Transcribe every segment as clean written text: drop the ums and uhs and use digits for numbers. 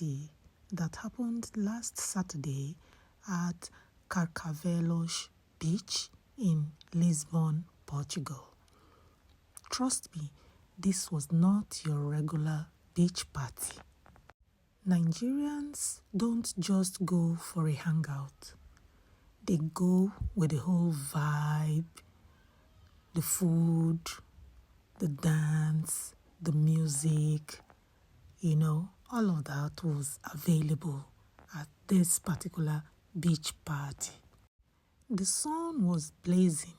party that happened last Saturday at Carcavelos beach in Lisbon, Portugal. Trust me, this was not your regular beach party. Nigerians don't just go for a hangout. They go with the whole vibe, the food, the dance, the music, all of that was available at this particular beach party. The sun was blazing,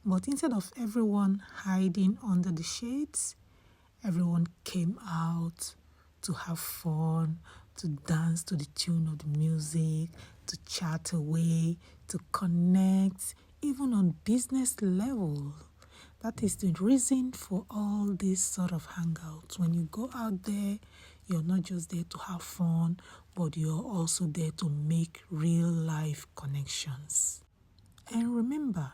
but instead of everyone hiding under the shades, everyone came out to have fun, to dance to the tune of the music, to chat away, to connect, even on business level. That is the reason for all these sort of hangouts. When you go out there, you're not just there to have fun, but you're also there to make real life connections. And remember,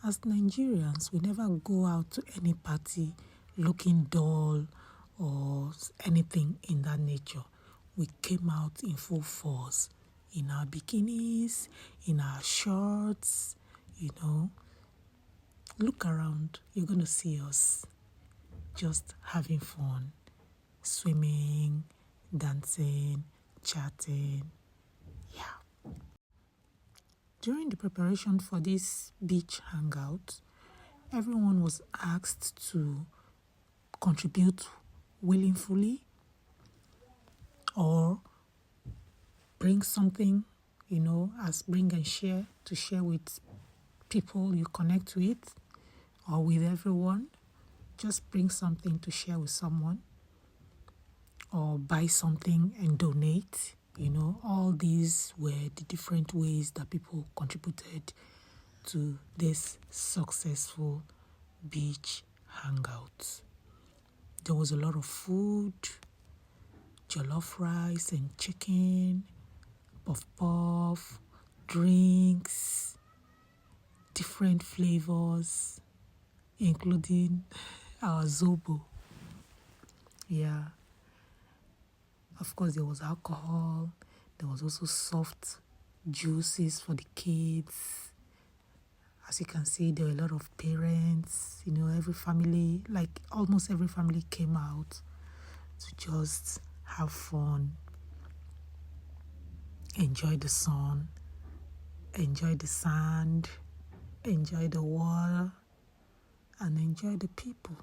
as Nigerians, we never go out to any party looking dull or anything in that nature. We came out in full force, in our bikinis, in our shorts, Look around, you're going to see us just having fun, swimming, dancing, chatting. Yeah. During the preparation for this beach hangout, everyone was asked to contribute willingly or bring something, as bring and share, to share with people you connect with or with everyone. Just bring something to share with someone or buy something and donate. All these were the different ways that people contributed to this successful beach hangout. There was a lot of food, jollof rice and chicken, puff-puff, drinks, different flavors, including our zobo. Yeah. Of course, there was alcohol. There was also soft juices for the kids. As you can see, there were a lot of parents. Every family, almost every family came out to just have fun, enjoy the sun, enjoy the sand, enjoy the water, and enjoy the people.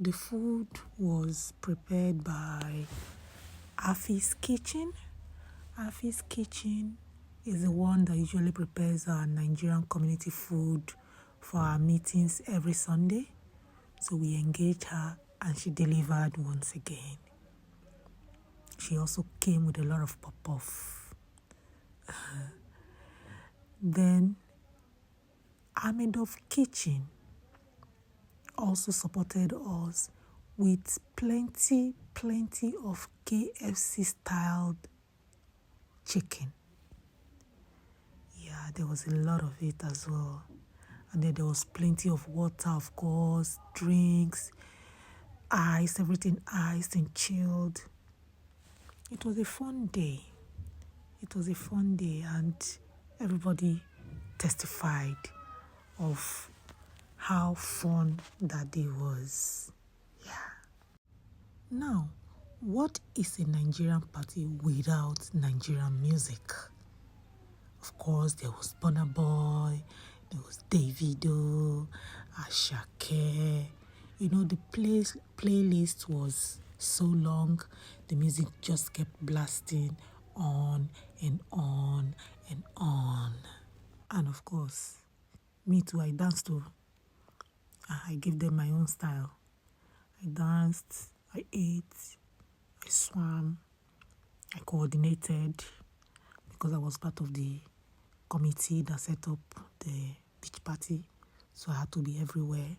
The food was prepared by Affy's kitchen. Affy's kitchen is the one that usually prepares our Nigerian community food for our meetings every Sunday. So we engaged her and she delivered once again. She also came with a lot of puff-puff. Then Amedove Kitchen also supported us with plenty of KFC-styled chicken. Yeah, there was a lot of it as well. And then there was plenty of water, of course, drinks, ice, everything iced and chilled. It was a fun day. And everybody testified of how fun that day was. Yeah. Now, what is a Nigerian party without Nigerian music? Of course, there was Burna Boy, there was Davido, Ashake. The playlist was so long, the music just kept blasting on and on and on. And of course, me too, I danced too. I gave them my own style. I danced, I ate, I swam, I coordinated because I was part of the committee that set up the beach party. So I had to be everywhere,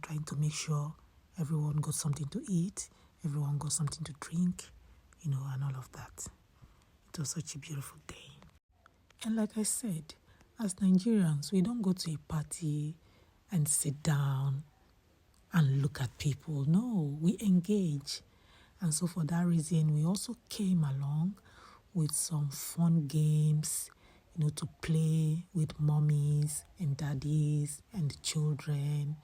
trying to make sure everyone got something to eat, everyone got something to drink, and all of that. It was such a beautiful day. And like I said, as Nigerians, we don't go to a party and sit down and look at people. No, we engage. And so for that reason, we also came along with some fun games, to play with mommies and daddies and the children.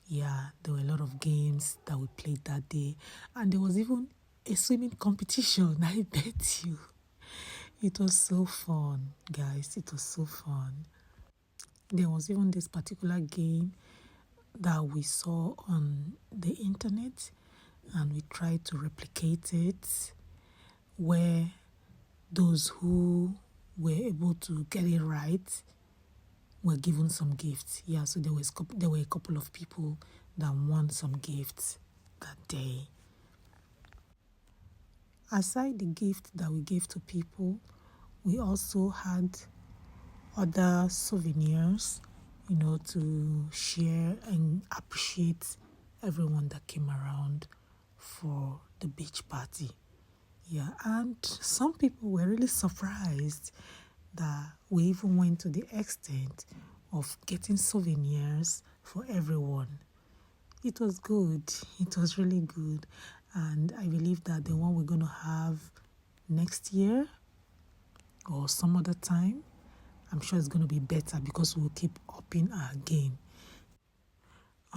Yeah, there were a lot of games that we played that day. And there was even a swimming competition, I bet you. It was so fun, guys. It was so fun. There was even this particular game that we saw on the internet, and we tried to replicate it, where those who were able to get it right were given some gifts. Yeah, so there were a couple of people that won some gifts that day. Aside the gift that we gave to people, we also had other souvenirs, to share and appreciate everyone that came around for the beach party. Yeah, and some people were really surprised that we even went to the extent of getting souvenirs for everyone. It was good. It was really good. And I believe that the one we're going to have next year or some other time, I'm sure it's going to be better because we'll keep upping our game.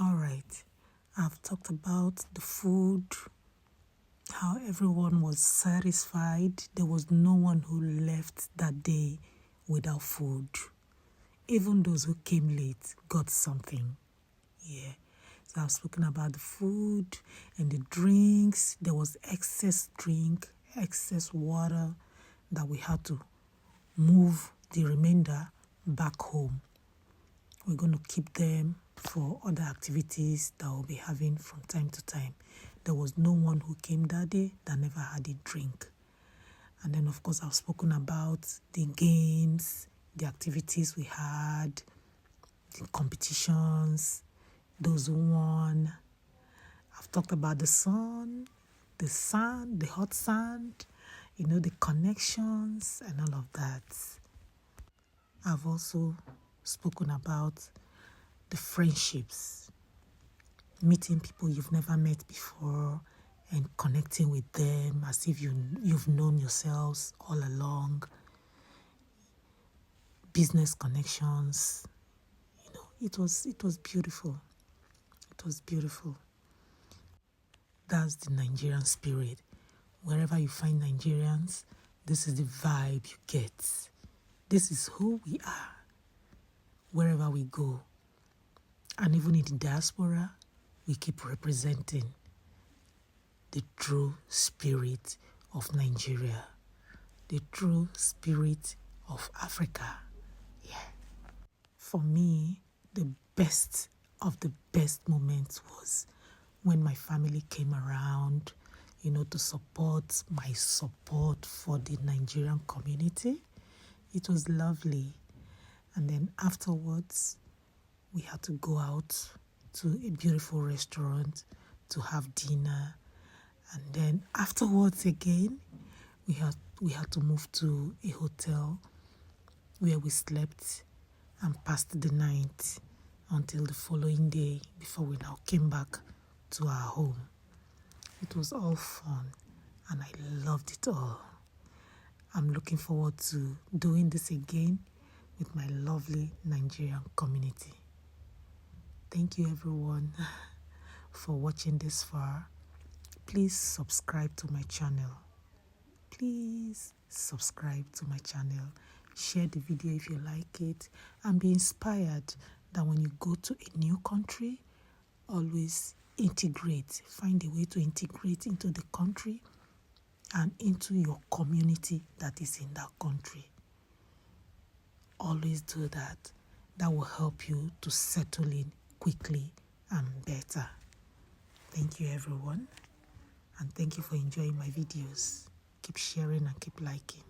All right. I've talked about the food, how everyone was satisfied. There was no one who left that day without food. Even those who came late got something. Yeah. So I've spoken about the food and the drinks. There was excess drink, excess water that we had to move the remainder back home. We're going to keep them for other activities that we'll be having from time to time. There was no one who came that day that never had a drink. And then, of course, I've spoken about the games, the activities we had, the competitions, those who won. I've talked about the sun, the sand, the hot sand, the connections and all of that. I've also spoken about the friendships, meeting people you've never met before and connecting with them as if you've known yourselves all along. Business connections, it was beautiful. It was beautiful. That's the Nigerian spirit. Wherever you find Nigerians, this is the vibe you get. This is who we are, wherever we go. And even in the diaspora, we keep representing the true spirit of Nigeria, the true spirit of Africa. Yeah. For me, the best of the best moments was when my family came around, to support my support for the Nigerian community. It was lovely. And then afterwards, we had to go out to a beautiful restaurant to have dinner. And then afterwards again, we had to move to a hotel where we slept and passed the night until the following day before we now came back to our home. It was all fun and I loved it all. I'm looking forward to doing this again with my lovely Nigerian community. Thank you everyone for watching this far. Please subscribe to my channel. Please subscribe to my channel. Share the video if you like it and be inspired that when you go to a new country, always integrate. Find a way to integrate into the country and into your community that is in that country. Always do that. That will help you to settle in quickly and better. Thank you everyone, and thank you for enjoying my videos. Keep sharing and keep liking.